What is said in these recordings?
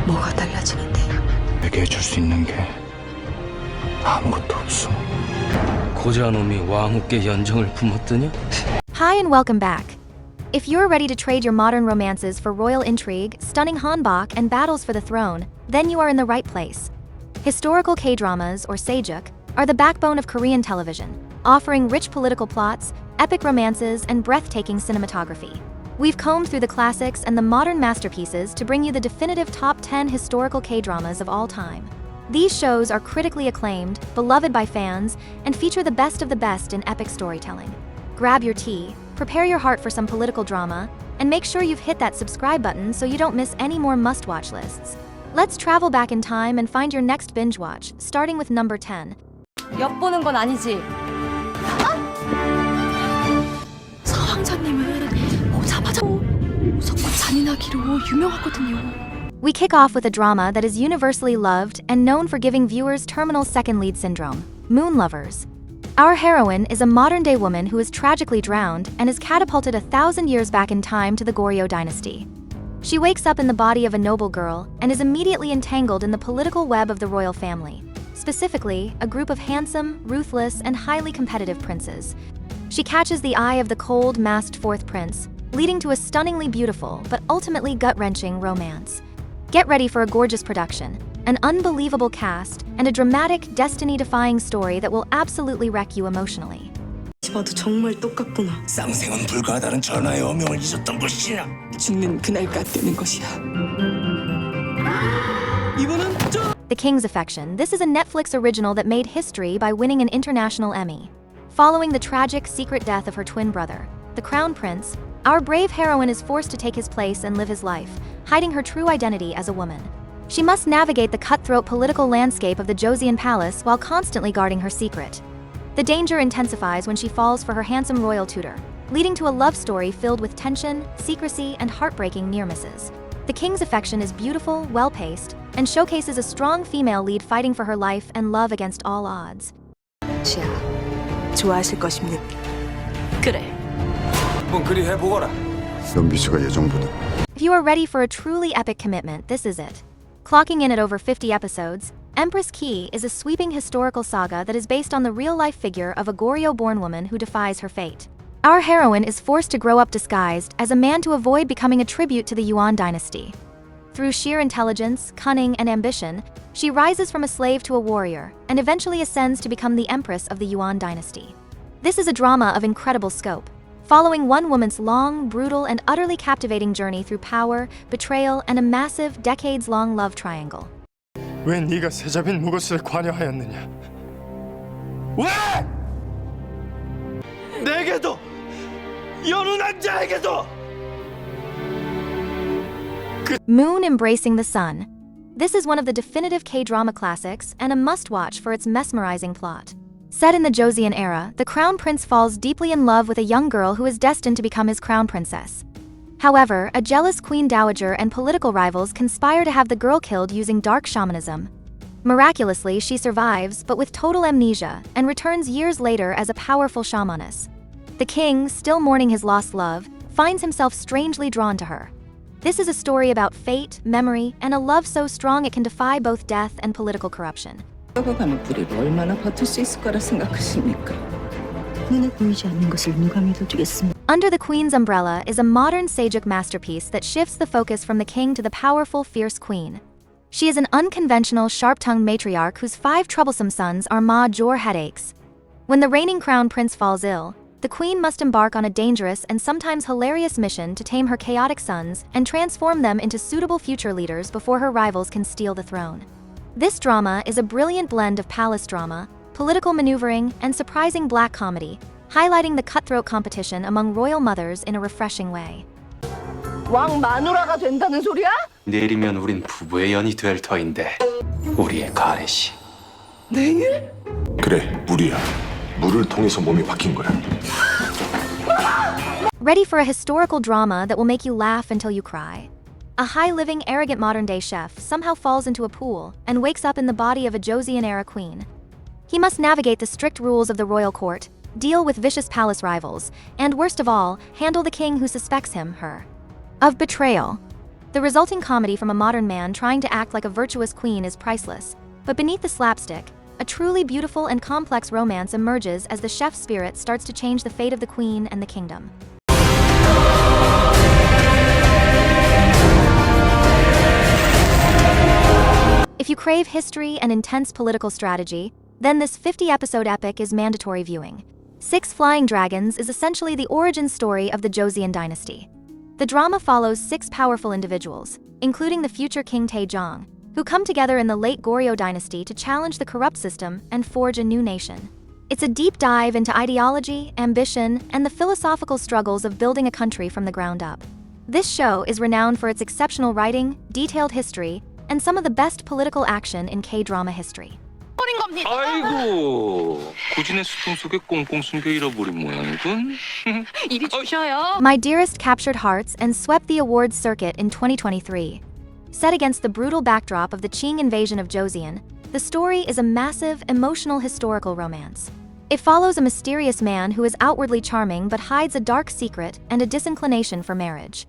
뭐가 달라지는데? 내게 해줄 수 있는 게 아무것도 없어. 고자놈이 왕후께 연정을 품었더냐? Hi and welcome back. If you're ready to trade your modern romances for royal intrigue, stunning hanbok, and battles for the throne, then you are in the right place. Historical K-dramas, or Sageuk, are the backbone of Korean television, offering rich political plots, epic romances, and breathtaking cinematography. We've combed through the classics and the modern masterpieces to bring you the definitive top 10 historical K-dramas of all time. These shows are critically acclaimed, beloved by fans, and feature the best of the best in epic storytelling. Grab your tea, prepare your heart for some political drama, and make sure you've hit that subscribe button so you don't miss any more must-watch lists. Let's travel back in time and find your next binge watch, starting with number 10. 엿보는 건 아니지. 서왕자님은 보자마자 무섭고 잔인하기로 유명하거든요. We kick off with a drama that is universally loved and known for giving viewers terminal second lead syndrome, Moon Lovers. Our heroine is a modern-day woman who is tragically drowned and is catapulted 1,000 years back in time to the Ryeo Dynasty. She wakes up in the body of a noble girl and is immediately entangled in the political web of the royal family, specifically, a group of handsome, ruthless, and highly competitive princes. She catches the eye of the cold, masked fourth prince, leading to a stunningly beautiful but ultimately gut-wrenching romance. Get ready for a gorgeous production, an unbelievable cast, and a dramatic, destiny-defying story that will absolutely wreck you emotionally. 봐도 정말 똑같구나. 쌍생은 불가하다는 전하의 어명을 잊었던 것이냐? 죽는 그날까지 되는 것이야. 이번은 The King's Affection. This is a Netflix original that made history by winning an international Emmy. Following the tragic, secret death of her twin brother, the Crown Prince, our brave heroine is forced to take his place and live his life, hiding her true identity as a woman. She must navigate the cutthroat political landscape of the Joseon Palace while constantly guarding her secret. The danger intensifies when she falls for her handsome royal tutor, leading to a love story filled with tension, secrecy, and heartbreaking near misses. The King's Affection is beautiful, well-paced, and showcases a strong female lead fighting for her life and love against all odds. 시아, 좋아하실 것입니다. 그래. 한번 그리 해보거라. 연비씨가 예정보다 If you are ready for a truly epic commitment, this is it. Clocking in at over 50 episodes, Empress Ki is a sweeping historical saga that is based on the real-life figure of a Goryeo-born woman who defies her fate. Our heroine is forced to grow up disguised as a man to avoid becoming a tribute to the Yuan dynasty. Through sheer intelligence, cunning, and ambition, she rises from a slave to a warrior and eventually ascends to become the empress of the Yuan dynasty. This is a drama of incredible scope, following one woman's long, brutal, and utterly captivating journey through power, betrayal, and a massive, decades-long love triangle. 왜 네가 세자빈 무것을 관여하였느냐? 왜? 내게도 여느 남자에게도 Moon Embracing the Sun. This is one of the definitive K-drama classics and a must-watch for its mesmerizing plot. Set in the Joseon era, the Crown Prince falls deeply in love with a young girl who is destined to become his crown princess. However, a jealous queen dowager and political rivals conspire to have the girl killed using dark shamanism. Miraculously, she survives, but with total amnesia, and returns years later as a powerful shamaness. The king, still mourning his lost love, finds himself strangely drawn to her. This is a story about fate, memory, and a love so strong it can defy both death and political corruption. 가는 뿌리로 얼마나 버틸 수 있을 거라 생각하십니까? 눈에 보이지 않는 것을 누가 믿어주겠습니까? Under the Queen's Umbrella is a modern Sageuk masterpiece that shifts the focus from the king to the powerful, fierce queen. She is an unconventional, sharp-tongued matriarch whose 5 troublesome sons are major headaches. When the reigning crown prince falls ill, the queen must embark on a dangerous and sometimes hilarious mission to tame her chaotic sons and transform them into suitable future leaders before her rivals can steal the throne. This drama is a brilliant blend of palace drama, political maneuvering, and surprising black comedy, highlighting the cutthroat competition among royal mothers in a refreshing way. 왕 마누라가 된다는 소리야? 내일이면 우린 부부의 연이 될 터인데 우리의 가렛이. 내일? 그래, 물이야. 물을 통해서 몸이 바뀐 거야. Ready for a historical drama that will make you laugh until you cry. A high-living, arrogant modern-day chef somehow falls into a pool and wakes up in the body of a Joseon-era queen. He must navigate the strict rules of the royal court, deal with vicious palace rivals, and worst of all, handle the king who suspects him, her, of betrayal. The resulting comedy from a modern man trying to act like a virtuous queen is priceless. But beneath the slapstick, a truly beautiful and complex romance emerges as the chef's spirit starts to change the fate of the queen and the kingdom. If you crave history and intense political strategy, then this 50-episode epic is mandatory viewing. Six Flying Dragons is essentially the origin story of the Joseon Dynasty. The drama follows six powerful individuals, including the future King Taejong, who come together in the late Ryeo dynasty to challenge the corrupt system and forge a new nation. It's a deep dive into ideology, ambition, and the philosophical struggles of building a country from the ground up. This show is renowned for its exceptional writing, detailed history, and some of the best political action in K-drama history. 아이고, 구진의 수통 속에 꽁꽁 숨겨 잃어버린 모양이군. 이리 주셔요. My Dearest captured hearts and swept the awards circuit in 2023. Set against the brutal backdrop of the Qing invasion of Joseon, the story is a massive, emotional historical romance. It follows a mysterious man who is outwardly charming but hides a dark secret and a disinclination for marriage.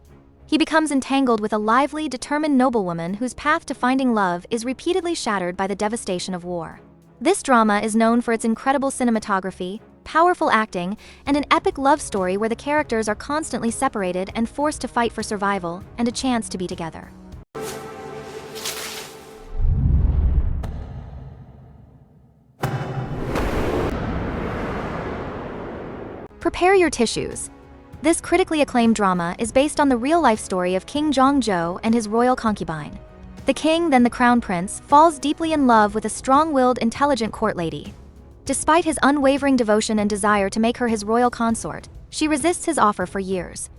He becomes entangled with a lively, determined noblewoman whose path to finding love is repeatedly shattered by the devastation of war. This drama is known for its incredible cinematography, powerful acting, and an epic love story where the characters are constantly separated and forced to fight for survival and a chance to be together. Prepare your tissues. This critically acclaimed drama is based on the real-life story of King Jong-jo and his royal concubine. The king, then the crown prince, falls deeply in love with a strong-willed, intelligent court lady. Despite his unwavering devotion and desire to make her his royal consort, she resists his offer for years.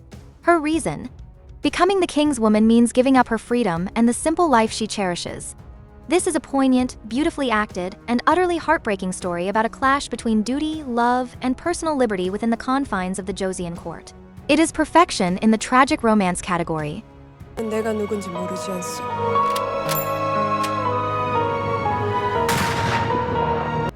Her reason? Becoming the king's woman means giving up her freedom and the simple life she cherishes. This is a poignant, beautifully acted, and utterly heartbreaking story about a clash between duty, love, and personal liberty within the confines of the Joseon court. It is perfection in the tragic romance category. 내가 누군지 모르지 않소.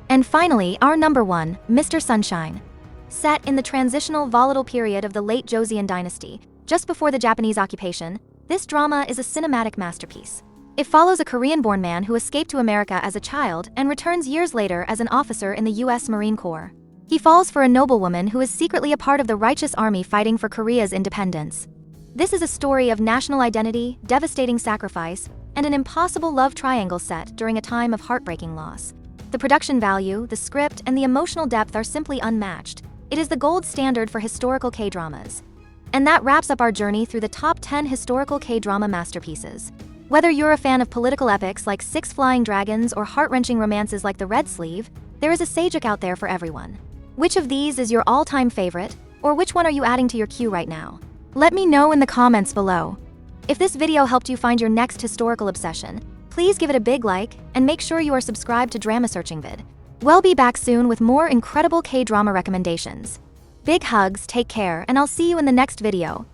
And finally, our number one, Mr. Sunshine. Set in the transitional, volatile period of the late Joseon Dynasty, just before the Japanese occupation, this drama is a cinematic masterpiece. It follows a Korean-born man who escaped to America as a child and returns years later as an officer in the U.S. Marine Corps. He falls for a noblewoman who is secretly a part of the righteous army fighting for Korea's independence. This is a story of national identity, devastating sacrifice, and an impossible love triangle set during a time of heartbreaking loss. The production value, the script, and the emotional depth are simply unmatched. It is the gold standard for historical K-dramas. And that wraps up our journey through the top 10 historical K-drama masterpieces. Whether you're a fan of political epics like Six Flying Dragons or heart-wrenching romances like The Red Sleeve, there is a Sageuk out there for everyone. Which of these is your all-time favorite, or which one are you adding to your queue right now? Let me know in the comments below. If this video helped you find your next historical obsession, please give it a big like and make sure you are subscribed to Drama Searching Vid. We'll be back soon with more incredible K-drama recommendations. Big hugs, take care, and I'll see you in the next video.